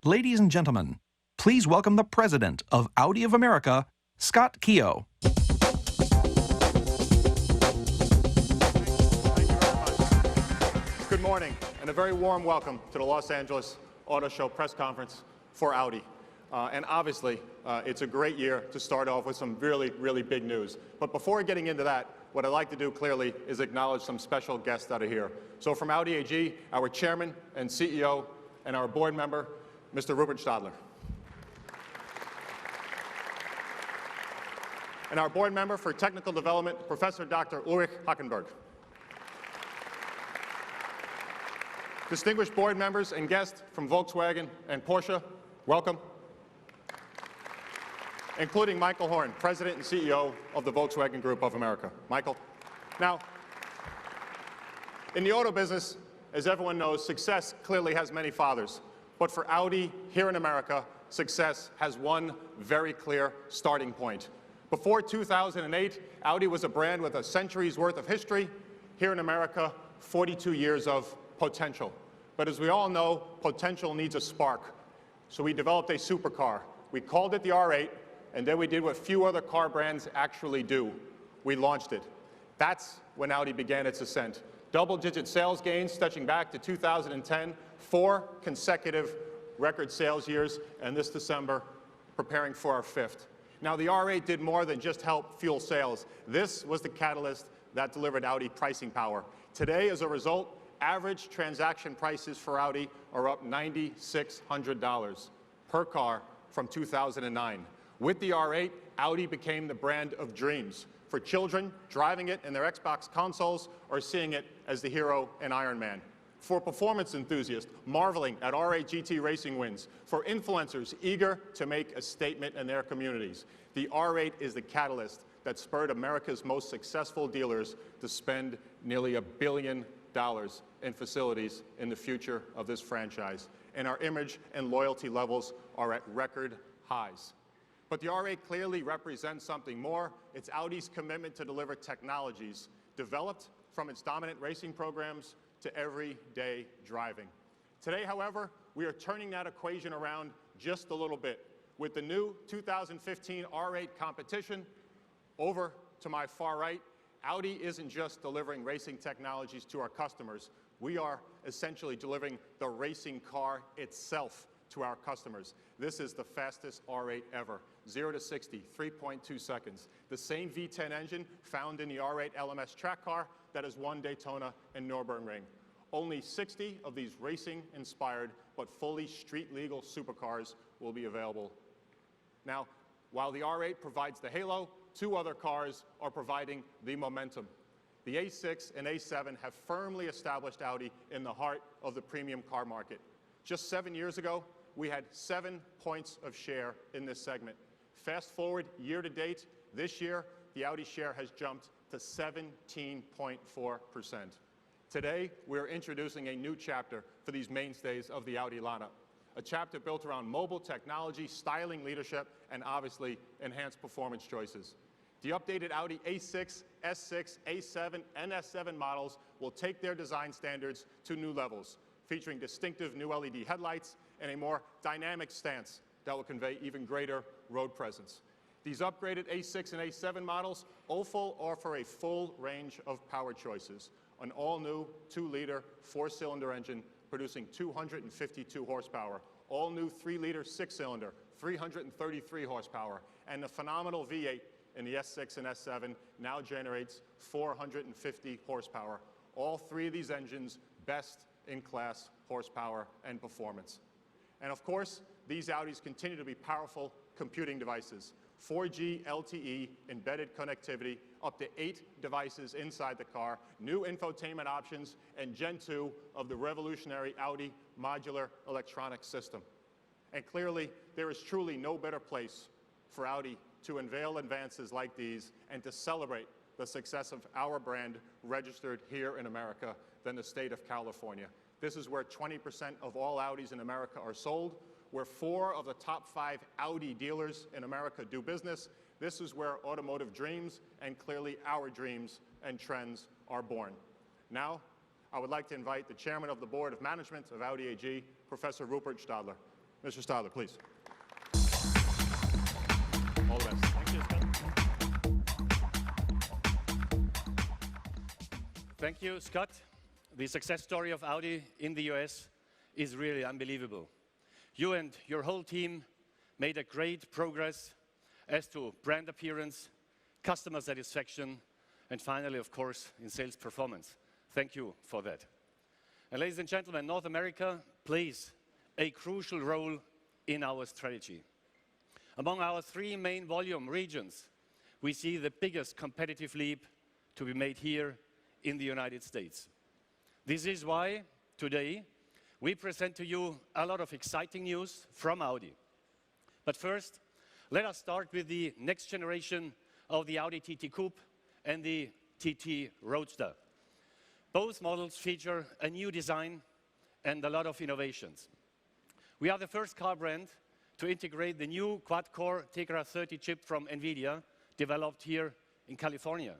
Ladies and gentlemen, please welcome the President of Audi of America, Scott Keogh. Thank you very much. Good morning, and a very warm welcome to the Los Angeles Auto Show press conference for Audi. And obviously, it's a great year to start off with some really big news. But before getting into that, what I'd like to do clearly is acknowledge some special guests that are here. So from Audi AG, our Chairman and CEO and our board member, Mr. Rupert Stadler. And our board member for technical development, Professor Dr. Ulrich Hackenberg. Distinguished board members and guests from Volkswagen and Porsche, welcome. Including Michael Horn, President and CEO of the Volkswagen Group of America. Michael. Now, in the auto business, as everyone knows, success clearly has many fathers. But for Audi here in America, success has one very clear starting point. Before 2008, Audi was a brand with a century's worth of history. Here in America, 42 years of potential. But as we all know, potential needs a spark. So we developed a supercar. We called it the R8, and then we did what few other car brands actually do. We launched it. That's when Audi began its ascent. Double-digit sales gains stretching back to 2010, 4 consecutive record sales years, and this December, preparing for our 5th. Now, the R8 did more than just help fuel sales. This was the catalyst that delivered Audi pricing power. Today, as a result, average transaction prices for Audi are up $9,600 per car from 2009. With the R8, Audi became the brand of dreams for children driving it in their Xbox consoles or seeing it as the hero in Iron Man. For performance enthusiasts marveling at R8 GT racing wins. For influencers eager to make a statement in their communities. The R8 is the catalyst that spurred America's most successful dealers to spend nearly $1 billion in facilities in the future of this franchise. And our image and loyalty levels are at record highs. But the R8 clearly represents something more. It's Audi's commitment to deliver technologies developed from its dominant racing programs to everyday driving. Today, however, we are turning that equation around just a little bit. With the new 2015 R8 competition, over to my far right, Audi isn't just delivering racing technologies to our customers. We are essentially delivering the racing car itself to our customers. This is the fastest R8 ever. 0 to 60, 3.2 seconds. The same V10 engine found in the R8 LMS track car that has won Daytona and Nürburgring. Only 60 of these racing-inspired but fully street-legal supercars will be available. Now, while the R8 provides the halo, 2 other cars are providing the momentum. The A6 and A7 have firmly established Audi in the heart of the premium car market. Just 7 years ago, we had 7 points of share in this segment. Fast forward year to date, this year, the Audi share has jumped to 17.4%. Today, we're introducing a new chapter for these mainstays of the Audi lineup. A chapter built around mobile technology, styling leadership, and obviously enhanced performance choices. The updated Audi A6, S6, A7, and S7 models will take their design standards to new levels, featuring distinctive new LED headlights and a more dynamic stance that will convey even greater road presence. These upgraded A6 and A7 models also offer a full range of power choices. An all-new 2-liter 4-cylinder engine producing 252 horsepower, all-new 3-liter 6-cylinder, 333 horsepower, and the phenomenal V8 in the S6 and S7 now generates 450 horsepower. All 3 of these engines best-in-class horsepower and performance. And of course, these Audis continue to be powerful computing devices. 4G LTE embedded connectivity, up to 8 devices inside the car, new infotainment options, and Gen 2 of the revolutionary Audi modular electronic system. And clearly, there is truly no better place for Audi to unveil advances like these and to celebrate the success of our brand registered here in America than the state of California. This is where 20% of all Audis in America are sold, where 4 of the top 5 Audi dealers in America do business. This is where automotive dreams and clearly our dreams and trends are born. Now, I would like to invite the Chairman of the Board of Management of Audi AG, Professor Rupert Stadler. Mr. Stadler, please. All the best. Thank you, Scott. Thank you, Scott. The success story of Audi in the US is really unbelievable. You and your whole team made a great progress as to brand appearance, customer satisfaction, and finally, of course, in sales performance. Thank you for that. And ladies and gentlemen, North America plays a crucial role in our strategy. Among our three main volume regions, we see the biggest competitive leap to be made here in the United States. This is why today we present to you a lot of exciting news from Audi. But first, let us start with the next generation of the Audi TT Coupe and the TT Roadster. Both models feature a new design and a lot of innovations. We are the first car brand to integrate the new quad-core Tegra 30 chip from NVIDIA, developed here in California.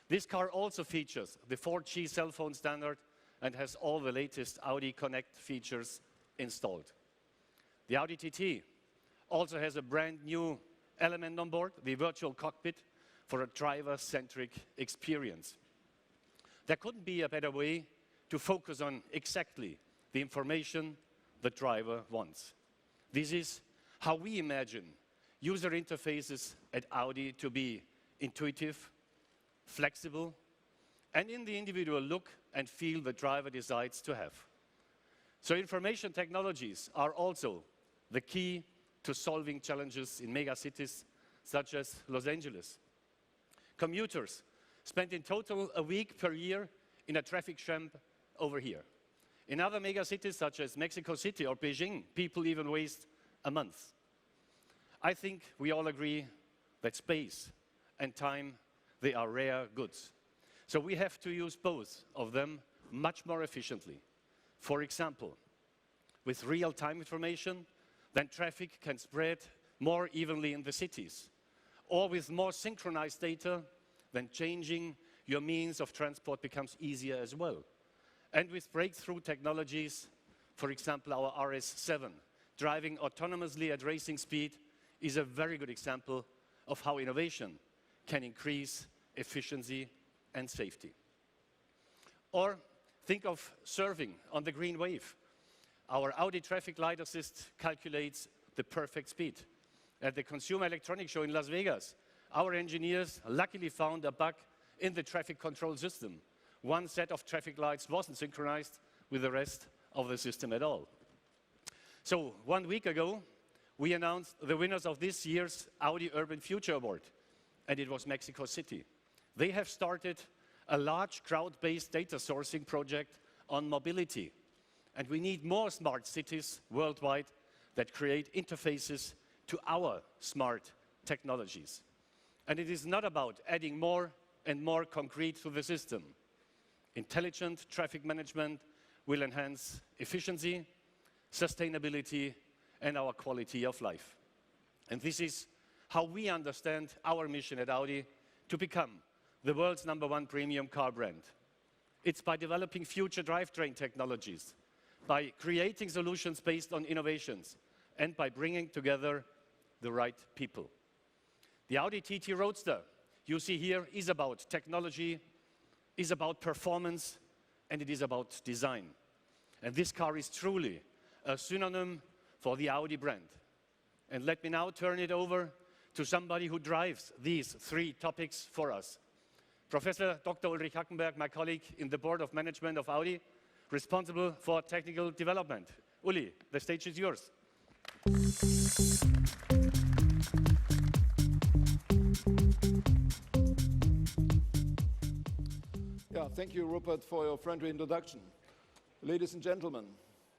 This car also features the 4G cell phone standard and has all the latest Audi Connect features installed. The Audi TT also has a brand new element on board, the virtual cockpit, for a driver-centric experience. There couldn't be a better way to focus on exactly the information the driver wants. This is how we imagine user interfaces at Audi to be intuitive, flexible, and in the individual look and feel the driver decides to have. So information technologies are also the key to solving challenges in mega cities such as Los Angeles. Commuters spend in total a week per year in a traffic jam over here. In other mega cities such as Mexico City or Beijing, people even waste a month. I think we all agree that space and time, they are rare goods. So we have to use both of them much more efficiently. For example, with real-time information, then traffic can spread more evenly in the cities. Or with more synchronized data, then changing your means of transport becomes easier as well. And with breakthrough technologies, for example, our RS7, driving autonomously at racing speed, is a very good example of how innovation can increase efficiency and safety. Or think of surfing on the green wave. Our Audi Traffic Light Assist calculates the perfect speed. At the Consumer Electronics Show in Las Vegas, our engineers luckily found a bug in the traffic control system. One set of traffic lights wasn't synchronized with the rest of the system at all. So 1 week ago, we announced the winners of this year's Audi Urban Future Award, and it was Mexico City. They have started a large crowd-based data sourcing project on mobility. And we need more smart cities worldwide that create interfaces to our smart technologies. And it is not about adding more and more concrete to the system. Intelligent traffic management will enhance efficiency, sustainability, and our quality of life. And this is how we understand our mission at Audi to become the world's #1 premium car brand. It's by developing future drivetrain technologies, by creating solutions based on innovations, and by bringing together the right people. The Audi TT Roadster you see here is about technology, is about performance, and it is about design. And this car is truly a synonym for the Audi brand. And let me now turn it over to somebody who drives these three topics for us. Professor Dr. Ulrich Hackenberg, my colleague in the board of management of Audi, responsible for technical development. Uli, the stage is yours. Yeah, thank you, Rupert, for your friendly introduction. Ladies and gentlemen,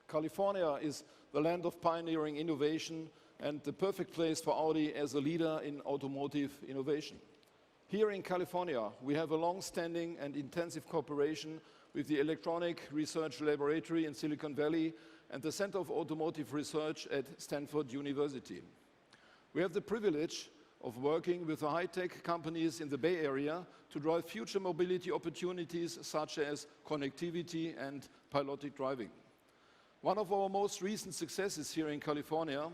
California is the land of pioneering innovation and the perfect place for Audi as a leader in automotive innovation. Here in California, we have a long-standing and intensive cooperation with the Electronic Research Laboratory in Silicon Valley and the Center of Automotive Research at Stanford University. We have the privilege of working with the high-tech companies in the Bay Area to drive future mobility opportunities such as connectivity and pilotic driving. One of our most recent successes here in California,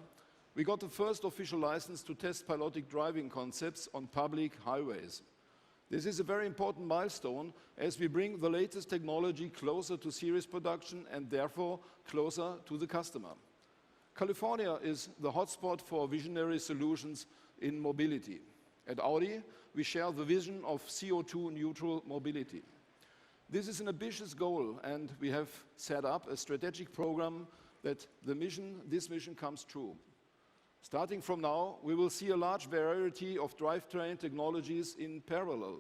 we got the first official license to test pilotic driving concepts on public highways. This is a very important milestone as we bring the latest technology closer to series production and therefore closer to the customer. California is the hotspot for visionary solutions in mobility. At Audi, we share the vision of CO2 neutral mobility. This is an ambitious goal, and we have set up a strategic program that this mission comes true. Starting from now, we will see a large variety of drivetrain technologies in parallel.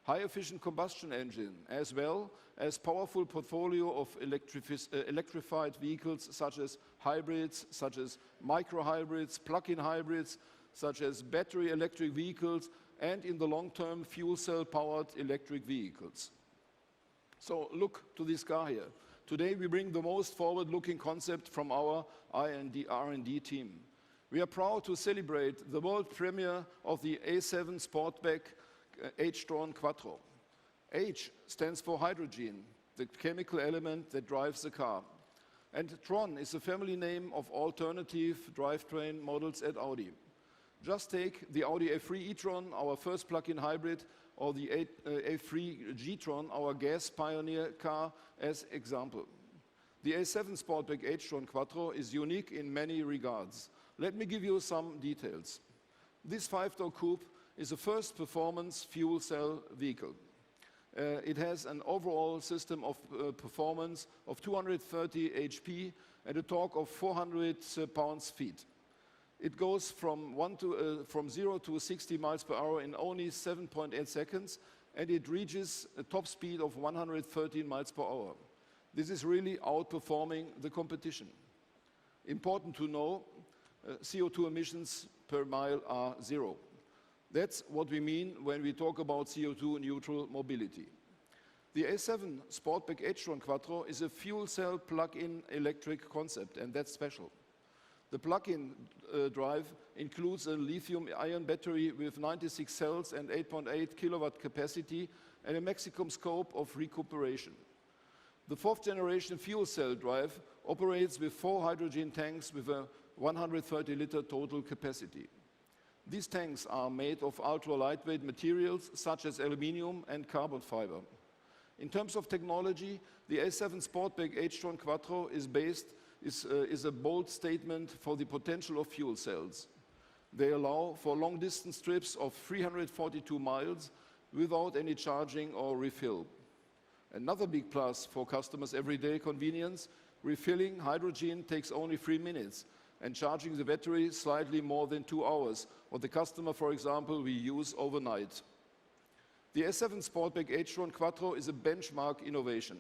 High-efficient combustion engine, as well as powerful portfolio of electrified vehicles such as hybrids, such as micro-hybrids, plug-in hybrids, such as battery electric vehicles, and in the long term, fuel cell-powered electric vehicles. So look to this car here. Today we bring the most forward-looking concept from our R&D team. We are proud to celebrate the world premiere of the A7 Sportback H-tron Quattro. H stands for hydrogen, the chemical element that drives the car. And Tron is the family name of alternative drivetrain models at Audi. Just take the Audi A3 e-tron, our first plug-in hybrid, or the A3 G-tron, our gas pioneer car, as example. The A7 Sportback H-tron Quattro is unique in many regards. Let me give you some details. This 5-door coupe is the first performance fuel cell vehicle. It has an overall system of performance of 230 HP and a torque of 400 pounds-feet. It goes from 0 to 60 miles per hour in only 7.8 seconds, and it reaches a top speed of 113 miles per hour. This is really outperforming the competition. Important to know, CO2 emissions per mile are zero. That's what we mean when we talk about CO2 neutral mobility. The A7 Sportback H-tron Quattro is a fuel cell plug-in electric concept, and that's special. The plug-in drive includes a lithium-ion battery with 96 cells and 8.8 kilowatt capacity and a maximum scope of recuperation. The 4th generation fuel cell drive operates with 4 hydrogen tanks with a 130-liter total capacity. These tanks are made of ultra-lightweight materials such as aluminium and carbon fiber. In terms of technology, the A7 Sportback H-tron Quattro is a bold statement for the potential of fuel cells. They allow for long-distance trips of 342 miles without any charging or refill. Another big plus for customers' everyday convenience, refilling hydrogen takes only 3 minutes, and charging the battery slightly more than 2 hours, what the customer, for example, will use overnight. The A7 Sportback H-tron Quattro is a benchmark innovation.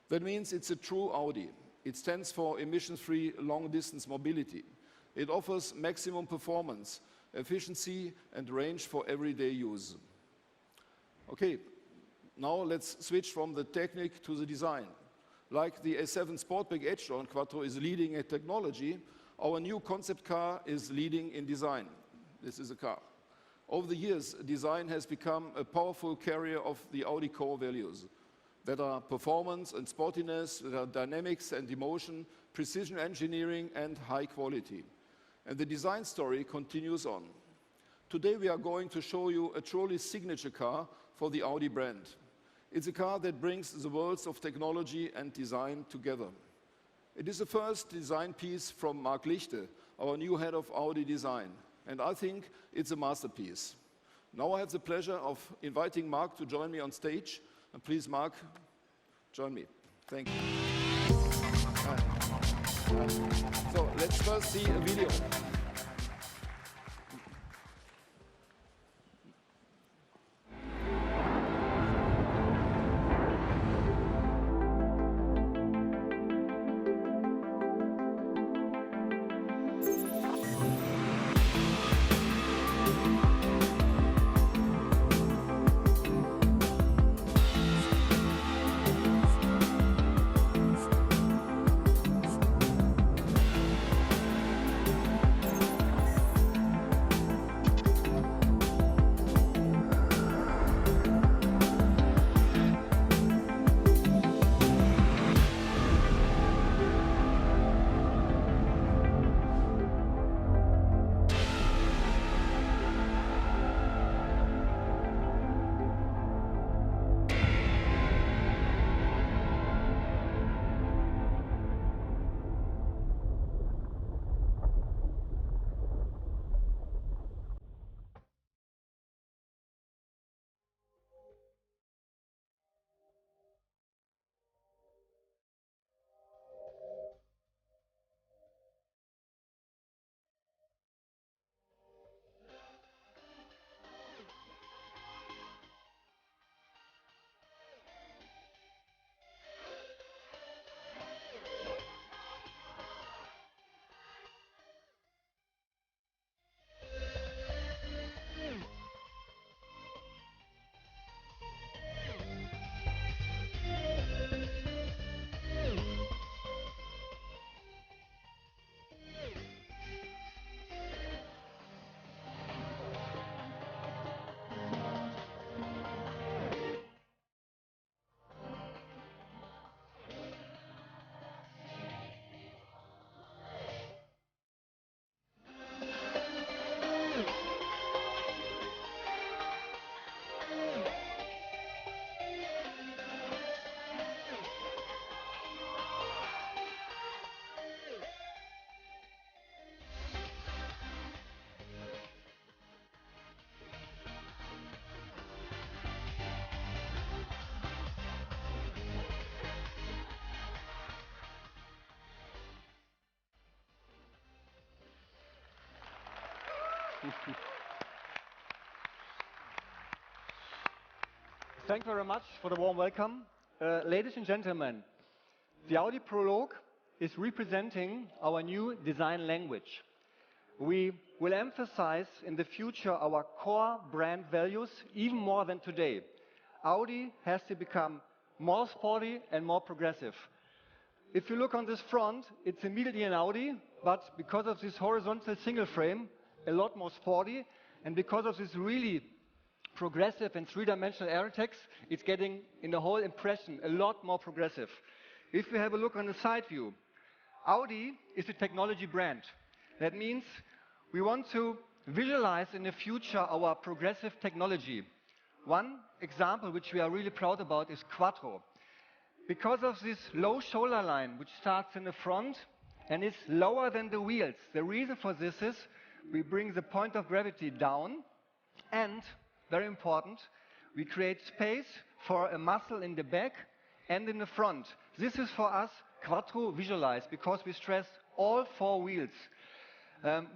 That means it's a true Audi. It stands for emission-free long-distance mobility. It offers maximum performance, efficiency, and range for everyday use. Okay, now let's switch from the technique to the design. Like the A7 Sportback H-tron Quattro is leading in technology, our new concept car is leading in design. This is a car. Over the years, design has become a powerful carrier of the Audi core values that are performance and sportiness, that are dynamics and emotion, precision engineering, and high quality. And the design story continues on. Today we are going to show you a truly signature car for the Audi brand. It's a car that brings the worlds of technology and design together. It is the first design piece from Marc Lichte, our new head of Audi design, and I think it's a masterpiece. Now I have the pleasure of inviting Marc to join me on stage. And please, Marc, join me. Thank you. So let's first see a video. Thank you very much for the warm welcome. Ladies and gentlemen, the Audi Prologue is representing our new design language. We will emphasize in the future our core brand values even more than today. Audi has to become more sporty and more progressive. If you look on this front, it's immediately an Audi, but because of this horizontal single frame, a lot more sporty, and because of this really progressive and three-dimensional aerotex, it's getting, in the whole impression, a lot more progressive. If we have a look on the side view, Audi is a technology brand. That means we want to visualize in the future our progressive technology. One example which we are really proud about is Quattro. Because of this low shoulder line, which starts in the front and is lower than the wheels, the reason for this is we bring the point of gravity down, and very important, we create space for a muscle in the back and in the front. This is for us Quattro visualized because we stress all four wheels.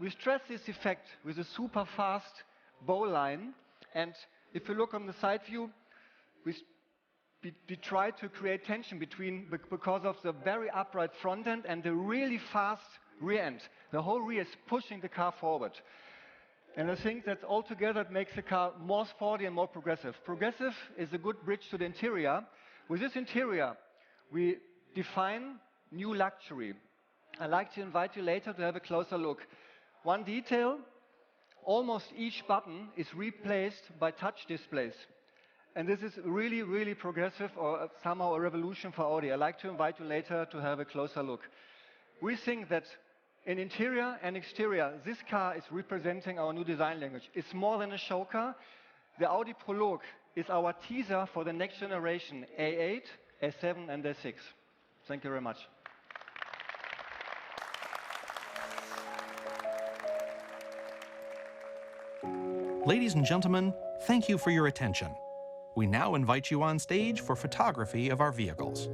We stress this effect with a super fast bow line, and if you look on the side view, we try to create tension because of the very upright front end and the really fast rear end. The whole rear is pushing the car forward. And I think that altogether it makes the car more sporty and more progressive. Progressive is a good bridge to the interior. With this interior, we define new luxury. I'd like to invite you later to have a closer look. One detail, almost each button is replaced by touch displays. And this is really, really progressive, or somehow a revolution for Audi. I'd like to invite you later to have a closer look. We think that in interior and exterior, this car is representing our new design language. It's more than a show car. The Audi Prologue is our teaser for the next generation A8, A7 and A6. Thank you very much. Ladies and gentlemen, thank you for your attention. We now invite you on stage for photography of our vehicles.